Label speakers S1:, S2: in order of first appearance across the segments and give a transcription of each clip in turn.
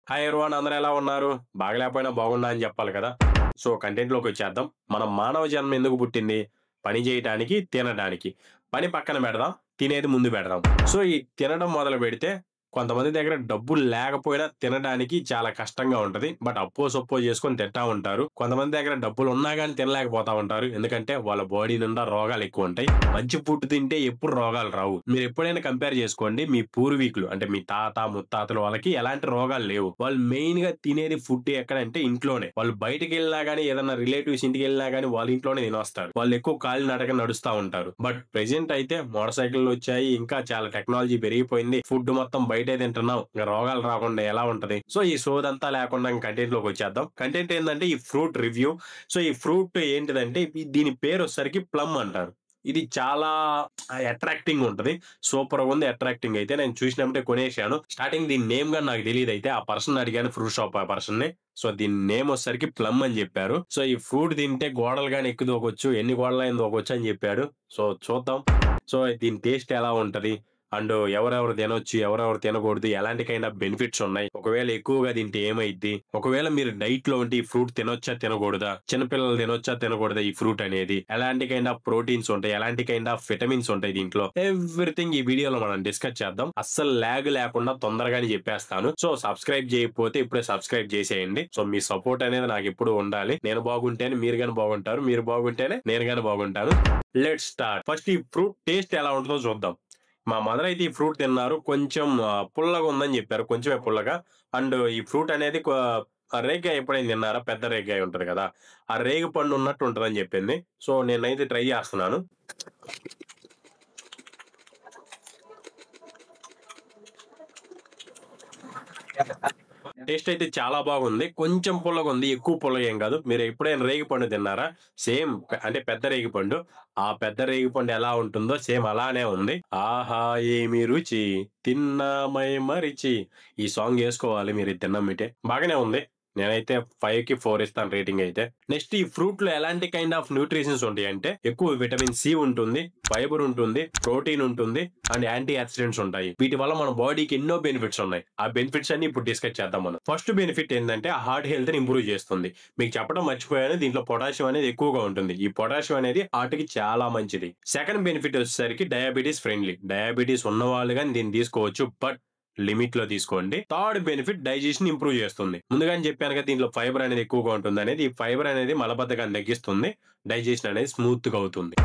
S1: Hi everyone, అందరూ ఎలా ఉన్నారు? బాగలేకపోయినా బాగున్నా అని చెప్పాలి కదా! సో, కంటెంట్‌లోకొచ్చేద్దాం. మన మానవ జన్మ ఎందుకు పుట్టింది? పని చేయటానికి, తినడానికి. పని పక్కన పెడదాం. తినేది ముందు పెడదాం. సో, ఈ తినడం మొదలుపెడితే కొంతమంది దగ్గర డబ్బులు లేకపోయినా తినడానికి చాలా కష్టంగా ఉంటది. బట్ అప్పో సప్పో చేసుకొని తింటా ఉంటారు. కొంతమంది దగ్గర డబ్బులున్నా గాని తినలేకపోతా ఉంటారు. ఎందుకంటే వాళ్ళ బాడీ నిండా రోగాలెక్కువుంటాయి. మంచి ఫుడ్ తింటే ఎప్పుడు రోగాలు రావు. మీరెప్పుడైనా కంపేర్ చేసుకోండి. మీ పూర్వీకులు అంటే మీ తాత, ముత్తాతలు వాళ్ళకి ఎలాంటి రోగాలు లేవు. వాళ్ళు మెయిన్‌గా తినేది ఫుడ్ ఎక్కడంటే ఇంట్లోనే. వాళ్ళు బయటికెళ్ళినా గాని ఏదన్నా రిలేటివ్స్ ఇంటికెళ్ళినా గాని వాళ్ళ ఇంట్లోనే తినొస్తారు. వాళ్ళెక్కువ కాలినడకన నడుస్తా ఉంటారు. బట్ ప్రెజెంట్ అయితే మోటార్ సైకిళ్ళొచ్చాయి. ఇంకా చాలా టెక్నాలజీ పెరిగిపోయింది. ఫుడ్ మొత్తం బయటే తింటున్నాం. ఇంక రోగాలు రాకుండా ఎలా ఉంటది? సో, ఈ సోదంతా లేకుండా ఇంక కంటెంట్‌లోకొచ్చేద్దాం. కంటెంట్ ఏందంటే ఈ ఫ్రూట్ రివ్యూ. సో, ఈ ఫ్రూట్ ఏంటిదంటే దీని పేరొచ్చేసరికి ప్లమ్ అంటారు. ఇది చాలా అట్రాక్టింగ్ ఉంటది. సూపర్‌గుంది అట్రాక్టింగ్ అయితే. నేను చూసినప్పుడే కొనేసాను. స్టార్టింగ్ దీని నేమ్ గాని నాకు తెలీదయితే. ఆ పర్సన్‌ని అడిగాను ఫ్రూట్ షాప్ ఆ పర్సన్‌ని. సో, దీని నేమ్ వచ్చేసరికి ప్లమ్ అని జెప్పారు. సో, ఈ ఫ్రూట్ తింటే గోడలు గాని ఎక్కి దూకొచ్చు. ఎన్ని గోడలైనా దూకొచ్చు అని జెప్పాడు. సో, చూద్దాం. సో, దీని టేస్ట్ ఎలా ఉంటది? అండ్ ఎవరెవరు తినొచ్చు, ఎవరెవరు తినకూడదు, ఎలాంటి కైండ్ ఆఫ్ బెనిఫిట్స్ ఉన్నాయి. ఒకవేళ ఎక్కువగా తింటే ఏమైద్ది? ఒకవేళ మీరు డైట్‌లో ఉంటే ఈ ఫ్రూట్ తినొచ్చా? తినకూడదా? చిన్న పిల్లలు తినొచ్చా? తినకూడదా ఈ ఫ్రూట్ అనేది? ఎలాంటి కైండ్ ఆఫ్ ప్రోటీన్స్ ఉంటాయి? ఎలాంటి కైండ్ ఆఫ్ విటమిన్స్ ఉంటాయి దీంట్లో? ఎవ్రీథింగ్ ఈ వీడియోలో మనం డిస్కస్ చేద్దాం. అస్సలు లాగ్ లేకుండా తొందరగానే చెప్పేస్తాను. సో, సబ్స్క్రైబ్ చేయకపోతే ఇప్పుడే సబ్స్క్రైబ్ చేసేయండి. సో, మీ సపోర్ట్ అనేది నాకెప్పుడూ ఉండాలి. నేను బాగుంటేనే మీరు గాని బాగుంటారు. మీరు బాగుంటేనే నేను గాని బాగుంటాను. Let's start. ఫస్ట్ ఈ ఫ్రూట్ టేస్ట్ ఎలా ఉంటదో చూద్దాం. మా మదర్ అయితే ఈ ఫ్రూట్ తిన్నారు. కొంచెం పుల్లగా ఉందని జెప్పారు. కొంచెమే పుల్లగా. అండ్ ఈ ఫ్రూట్ అనేది రేగికాయ ఎప్పుడైనా తిన్నారా? పెద్ద రేగికాయ ఉంటది గదా! ఆ రేగిపండు ఉన్నట్టు ఉంటదని జెప్పింది. సో, నేనైతే ట్రై జేస్తున్నాను. టేస్ట్ అయితే చాలా బాగుంది. కొంచెం పుల్లగుంది. ఎక్కువ పుల్లగేం గాదు. మీరు ఎప్పుడైనా రేగిపండు తిన్నారా? సేమ్ అంటే పెద్ద రేగిపండు. ఆ పెద్ద రేగిపండు ఎలా ఉంటుందో సేమ్ అలానే ఉంది. ఆహా! ఏమి రుచి తిన్నా మరిచి. ఈ సాంగ్ యేసుకోవాలి మీరు ఇది తిన్నమ్మిటే. బాగానే ఉంది. నేనైతే 5కి 4 ఇస్తాను రేటింగ్ అయితే. నెక్స్ట్ ఈ ఫ్రూట్‌లో ఎలాంటి కైండ్ ఆఫ్ న్యూట్రిషన్స్ ఉంటాయంటే ఎక్కువ విటమిన్ సి ఉంటుంది, ఫైబర్ ఉంటుంది, ప్రోటీన్ ఉంటుంది అండ్ యాంటీ ఆక్సిడెంట్స్ ఉంటాయి. వీటి వల్ల మన బాడీకి ఎన్నో బెనిఫిట్స్ ఉన్నాయి. ఆ బెనిఫిట్స్ అన్ని ఇప్పుడు డిస్కస్ చేద్దాం మనం. ఫస్ట్ బెనిఫిట్ ఏందంటే హార్ట్ హెల్త్‌ని ఇంప్రూవ్ చేస్తుంది. మీకు చెప్పడం మర్చిపోయాను. దీంట్లో పొటాషియం అనేది ఎక్కువగా ఉంటుంది. ఈ పొటాషియం అనేది హార్ట్‌కి చాలా మంచిది. సెకండ్ బెనిఫిట్ వచ్చేసరికి డయాబెటిస్ ఫ్రెండ్లీ. డయాబెటిస్ ఉన్నవాళ్ళు గాని దీన్ని తీసుకోవచ్చు. బట్ లిమిట్‌లో తీసుకోండి. థర్డ్ బెనిఫిట్ డైజెషన్ ఇంప్రూవ్ చేస్తుంది. ముందుగానే చెప్పాను కదా! దీంట్లో ఫైబర్ అనేది ఎక్కువగా ఉంటుందనేది. ఈ ఫైబర్ అనేది మలబద్ధకాన్ని తగ్గిస్తుంది. డైజెషన్ అనేది స్మూత్‌గా అవుతుంది.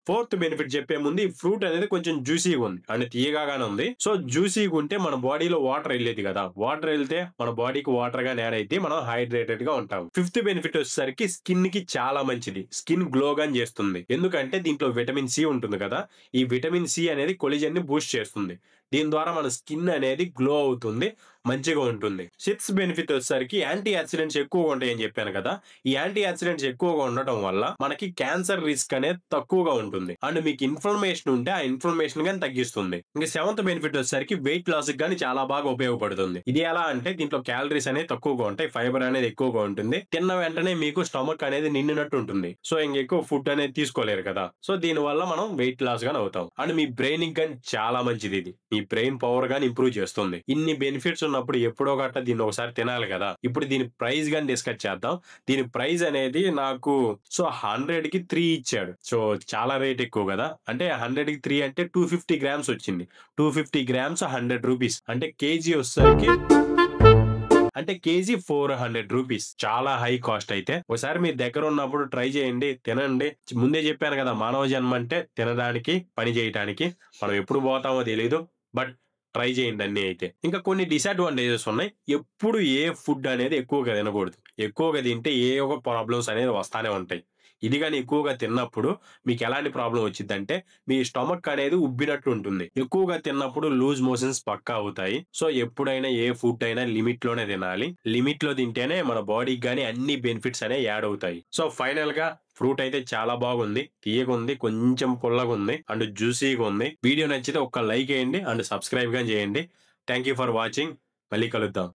S1: ఫోర్త్ బెనిఫిట్ చెప్పే ముందు ఈ ఫ్రూట్ అనేది కొంచెం జ్యూసీగా ఉంది. అంటే తీయగానే ఉంది. సో, జ్యూసీగా ఉంటే మన బాడీలో వాటర్ ఎళ్ళేది కదా! వాటర్ ఎళ్తే మన బాడీకి వాటర్ గాని యాడ్ అయితే మనం హైడ్రేటెడ్‌గా ఉంటాం. ఫిఫ్త్ బెనిఫిట్ వచ్చేసరికి స్కిన్‌కి చాలా మంచిది. స్కిన్ గ్లో గాని చేస్తుంది. ఎందుకంటే దీంట్లో విటమిన్ సి ఉంటుంది కదా! ఈ విటమిన్ సి అనేది కొలిజన్‌ని బూస్ట్ చేస్తుంది. దీని ద్వారా మన స్కిన్ అనేది గ్లో అవుతుంది. మంచిగా ఉంటుంది. సిక్స్త్ బెనిఫిట్ వచ్చేసరికి యాంటీ ఆక్సిడెంట్స్ ఎక్కువగా ఉంటాయని చెప్పాను కదా! ఈ యాంటీ ఆక్సిడెంట్స్ ఎక్కువగా ఉండటం వల్ల మనకి క్యాన్సర్ రిస్క్ అనేది తక్కువగా ఉంటుంది. అండ్ మీకు ఇన్ఫ్లమేషన్ ఉంటే ఆ ఇన్ఫ్లమేషన్ గాని తగ్గిస్తుంది. ఇంక సెవెంత్ బెనిఫిట్ వచ్చేసరికి వెయిట్ లాస్‌కి గాని చాలా బాగా ఉపయోగపడుతుంది. ఇది ఎలా అంటే దీంట్లో క్యాలరీస్ అనేవి తక్కువగా ఉంటాయి. ఫైబర్ అనేది ఎక్కువగా ఉంటుంది. తిన్న వెంటనే మీకు స్టమక్ అనేది నిండినట్టు ఉంటుంది. సో, ఇంకెక్కువ ఫుడ్ అనేది తీసుకోలేరు కదా! సో, దీనివల్ల మనం వెయిట్ లాస్ గాని అవుతాం. అండ్ మీ బ్రెయిన్‌కి గాని చాలా మంచిదిది. మీ బ్రెయిన్ పవర్ గాని ఇంప్రూవ్ చేస్తుంది. ఇన్ని బెనిఫిట్స్ ఉన్నప్పుడు ఎప్పుడో గట్ట దీన్ని ఒకసారి తినాలి కదా! ఇప్పుడు దీని ప్రైస్ గాని డిస్కస్ చేద్దాం. దీని ప్రైస్ అనేది నాకు సో 100కి 3 ఇచ్చాడు. సో, చాలా రేట్ ఎక్కువ గదా! అంటే 100కి 3 అంటే 250 గ్రామ్స్ వచ్చింది. 250 గ్రామ్స్ రూ. 100 అంటే కేజీ వచ్చేసరికి కేజీ రూ. 400 చాలా హై కాస్ట్ అయితే. ఒకసారి మీ దగ్గరున్నప్పుడు ట్రై చేయండి. తినండి. ముందే చెప్పాను గదా! మానవ జన్మ అంటే తినడానికి, పని చేయటానికి. మనం ఎప్పుడు పోతామో తెలీదు. బట్ ట్రై చేయండి అన్నీ అయితే. ఇంకా కొన్ని డిసడ్వాంటేజెస్ ఉన్నాయి. ఎప్పుడు ఏ ఫుడ్ అనేది ఎక్కువగా తినకూడదు. ఎక్కువగా తింటే ఏవో ఒక ప్రాబ్లమ్స్ అనేది వస్తానే ఉంటాయి. ఇది గాని ఎక్కువగా తిన్నప్పుడు మీకెలాంటి ప్రాబ్లమ్ వచ్చిద్దంటే మీ స్టమక్ అనేది ఉబ్బినట్టు ఉంటుంది. ఎక్కువగా తిన్నప్పుడు లూజ్ మోషన్స్ పక్కా అవుతాయి. సో, ఎప్పుడైనా ఏ ఫుడ్ అయినా లిమిట్‌లోనే తినాలి. లిమిట్‌లో తింటేనే మన బాడీకి గాని అన్ని బెనిఫిట్స్ అనేవి యాడ్ అవుతాయి. సో, ఫైనల్‌గా ఫ్రూట్ అయితే చాలా బాగుంది. తియ్యగుంది. కొంచెం పుల్లగుంది. అండ్ జ్యూసీగుంది. వీడియో నచ్చితే ఒక్క లైక్ ఎయండి. అండ్ సబ్స్క్రైబ్ గాని చేయండి. Thank you for watching. మళ్ళీ కలుద్దాం.